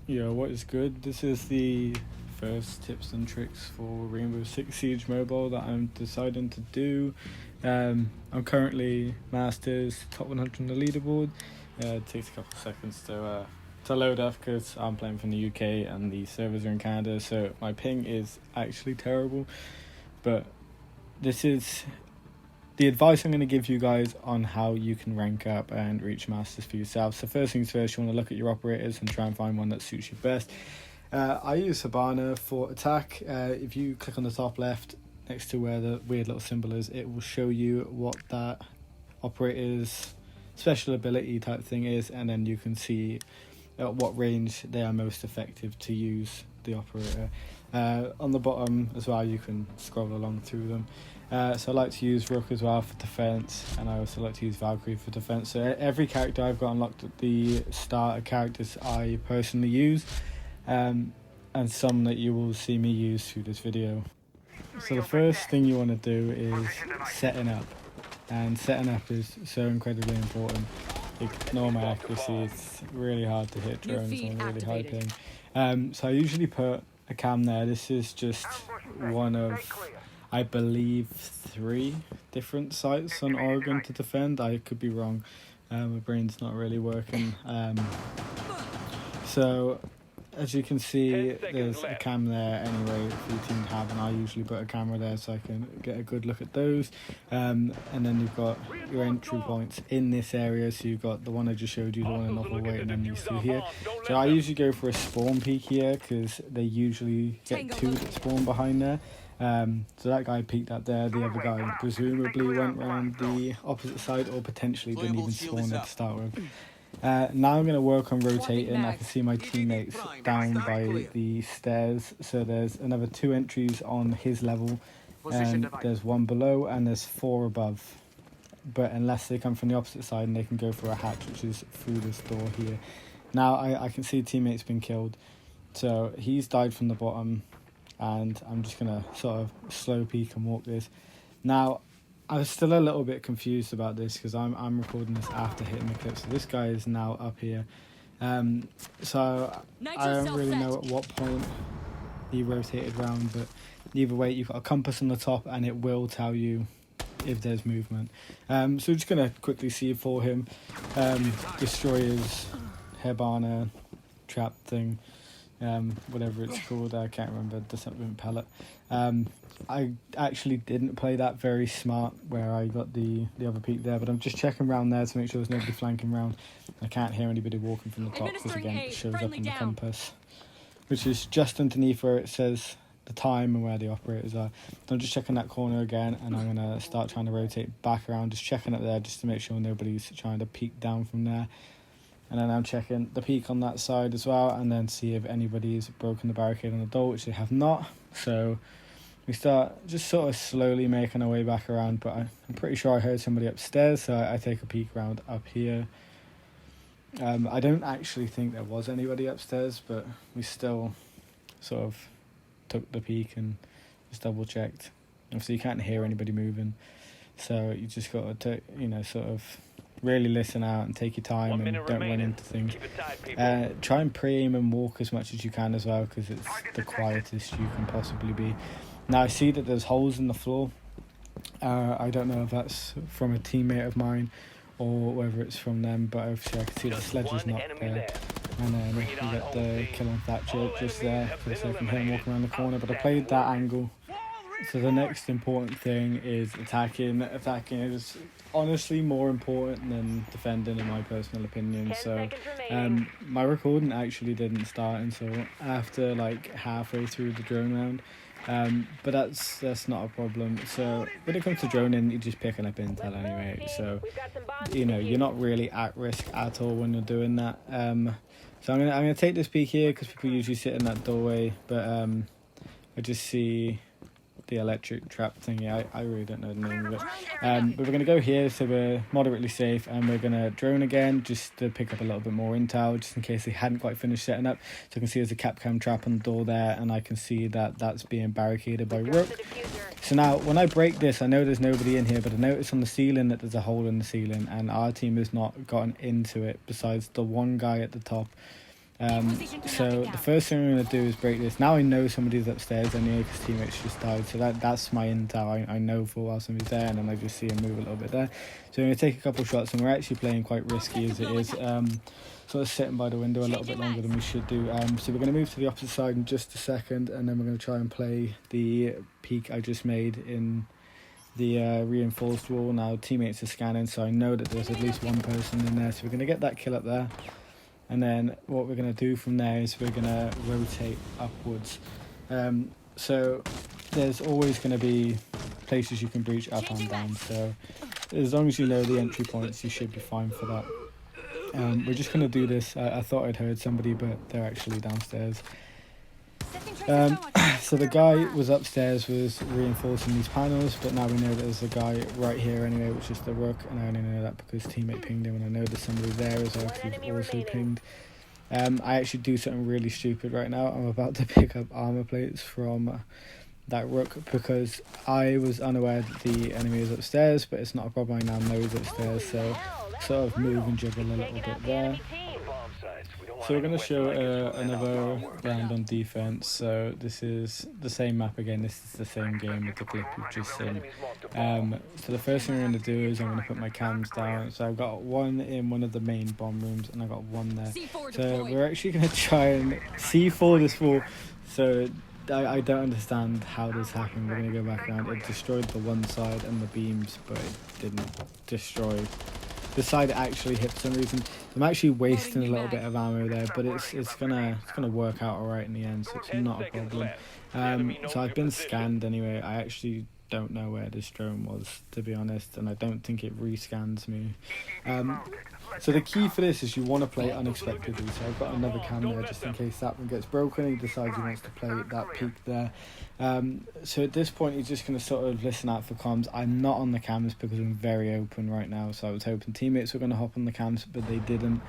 Yeah, what is good? This is the first tips and tricks for Rainbow Six Siege Mobile that I'm deciding to do. I'm currently Masters top 100 on the leaderboard. It takes a couple of seconds to load up because I'm playing from the UK and the servers are in Canada, so my ping is actually terrible. But this is the advice I'm going to give you guys on how you can rank up and reach Masters for yourself. So first things first, you want to look at your operators and try and find one that suits you best. I use Hibana for attack. If you click on the top left next to where the weird little symbol is, it will show you what that operator's special ability type thing is, and then you can see at what range they are most effective to use the operator. On the bottom as well, you can scroll along through them. So I like to use Rook as well for defense, and I also like to use Valkyrie for defense. So every character I've got unlocked at the start are characters I personally use, and some that you will see me use through this video. So the first thing you want to do is setting up, and setting up is so incredibly important. Ignore my accuracy, it's really hard to hit drones on really high ping. So I usually put a cam there. This is just one of, I believe, 3 different sites on Oregon to defend. I could be wrong. My brain's not really working. So as you can see, there's a cam there anyway for your team to have, and I usually put a camera there so I can get a good look at those. And then you've got your entry points in this area. So you've got the one I just showed you, the one in Novelweight, and then these 2 here. So I usually go for a spawn peek here because they usually get 2 that spawn behind there. So that guy peeked up there, the other guy presumably went around the opposite side or potentially didn't even spawn there to start with. Now I'm going to work on rotating. I can see my teammates down by the stairs, so there's another 2 entries on his level, and there's 1 below and there's 4 above. But unless they come from the opposite side, and they can go for a hatch, which is through this door here. Now I can see teammates been killed, so he's died from the bottom, and I'm just going to sort of slow peek and walk this. Now I was still a little bit confused about this because I'm recording this after hitting the clip, so this guy is now up here. So I don't really know at what point he rotated round, but either way you've got a compass on the top and it will tell you if there's movement. So we're just going to quickly see for him. Destroy his Hibana trap thing, whatever it's called, I can't remember, the something pellet. I actually didn't play that very smart where I got the other peak there, but I'm just checking around there to make sure there's nobody flanking around. I can't hear anybody walking from the top because again it shows up in the compass, which is just underneath where it says the time and where the operators are. So I'm just checking that corner again, and I'm going to start trying to rotate back around, just checking it there just to make sure nobody's trying to peek down from there. And then I'm checking the peak on that side as well, and then see if anybody's broken the barricade on the door, which they have not. So we start just sort of slowly making our way back around, but I'm pretty sure I heard somebody upstairs, so I take a peek around up here. I don't actually think there was anybody upstairs, but we still sort of took the peek and just double checked. Obviously you can't hear anybody moving, so you just got to sort of really listen out and take your time and don't run into things. Try and pre-aim and walk as much as you can as well, because it's the quietest you can possibly be. Now I see that there's holes in the floor. I don't know if that's from a teammate of mine or whether it's from them, but obviously I can see the sledge is not there. And then we get the kill on Thatcher just there for the sake of him walking around the corner. But I played that angle. So the next important thing is attacking. Attacking is honestly more important than defending in my personal opinion. So my recording actually didn't start until after like halfway through the drone round. But that's not a problem. So when it comes to droning, you're just picking up intel anyway, so you're not really at risk at all when you're doing that. So I'm gonna take this peek here because people usually sit in that doorway, but I just see the electric trap thingy. I really don't know the name of it. But we're going to go here, so we're moderately safe, and we're going to drone again just to pick up a little bit more intel, just in case they hadn't quite finished setting up. So I can see there's a Capcom trap on the door there, and I can see that that's being barricaded by Rook. So now, when I break this, I know there's nobody in here, but I notice on the ceiling that there's a hole in the ceiling, and our team has not gotten into it, besides the one guy at the top So the first thing I'm going to do is break this. Now I know somebody's upstairs anyway because teammates just died, so that's my intel. I know for a while somebody's there, and then I just see him move a little bit there. So I'm going to take a couple shots, and we're actually playing quite risky as it is. Sort of sitting by the window a little bit longer than we should do. So we're going to move to the opposite side in just a second, and then we're going to try and play the peek I just made in the reinforced wall. Now teammates are scanning, so I know that there's at least one person in there, so we're going to get that kill up there. And then what we're going to do from there is we're going to rotate upwards. So there's always going to be places you can breach up and down. So as long as you know the entry points, you should be fine for that. We're just going to do this. I thought I'd heard somebody, but they're actually downstairs. So the guy was upstairs, was reinforcing these panels, but now we know that there's a guy right here anyway, which is the Rook, and I only know that because teammate pinged him, and I know that somebody there is actually also pinged. I actually do something really stupid right now. I'm about to pick up armor plates from that Rook because I was unaware that the enemy is upstairs, but it's not a problem. I now know he's upstairs, so sort of move and juggle a little bit there. So we're going to show another round on defense. So this is the same map again. This is the same game with the clip you've just seen. So the first thing I'm going to do is I'm going to put my cams down. So I've got one in one of the main bomb rooms, and I've got one there. So we're actually going to try and C4 this wall. So I don't understand how this happened. We're going to go back around. It destroyed the one side and the beams, but it didn't destroy the side it actually hit for some reason. I'm actually wasting a little bit of ammo there, but it's gonna work out alright in the end, so it's not a problem. So I've been scanned anyway. I actually don't know where this drone was, to be honest, and I don't think it rescans me. So the key for this is you want to play unexpectedly. So I've got another cam there just in case that one gets broken and he decides he wants to play that peek there. So at this point you're just going to sort of listen out for comms. I'm not on the cams because I'm very open right now, so I was hoping teammates were going to hop on the cams, but they didn't.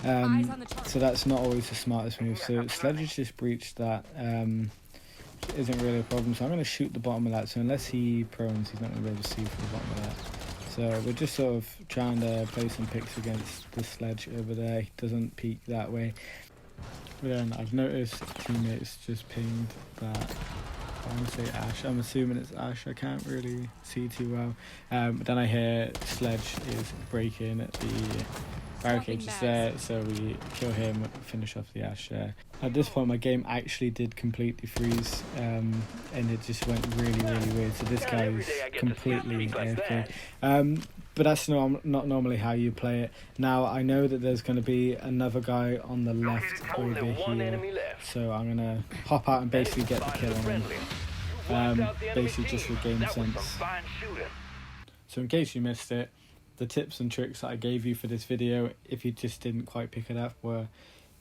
So that's not always the smartest move. So Sledge has just breached that. Isn't really a problem, so I'm going to shoot the bottom of that. So unless he prones, he's not going to be able to see through the bottom of that. So we're just sort of trying to play some picks against the Sledge over there. He doesn't peek that way. But then I've noticed teammates just pinged that. I want to say Ash. I'm assuming it's Ash. I can't really see too well. But then I hear Sledge is breaking the barricade just there, so we kill him, finish off the Ash there. At this point my game actually did completely freeze, and it just went really weird, so this guy is completely AFK. But that's not normally how you play it. Now I know that there's going to be another guy on the left over here, so I'm going to hop out and basically get the kill on him, basically just for game sense. So in case you missed it, the tips and tricks that I gave you for this video, if you just didn't quite pick it up, were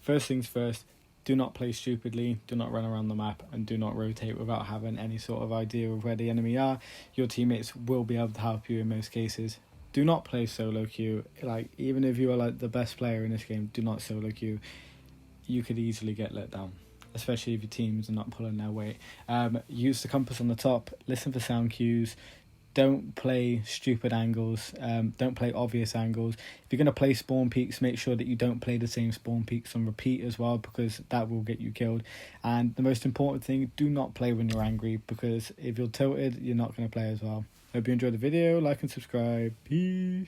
first things first, do not play stupidly, do not run around the map, and do not rotate without having any sort of idea of where the enemy are. Your teammates will be able to help you in most cases. Do not play solo queue. Like, even if you are like the best player in this game, do not solo queue. You could easily get let down, especially if your teams are not pulling their weight. Use the compass on the top, listen for sound cues. Don't play stupid angles, don't play obvious angles. If you're going to play spawn peaks, make sure that you don't play the same spawn peaks on repeat as well, because that will get you killed. And the most important thing, do not play when you're angry, because if you're tilted, you're not going to play as well. Hope you enjoyed the video, like and subscribe. Peace.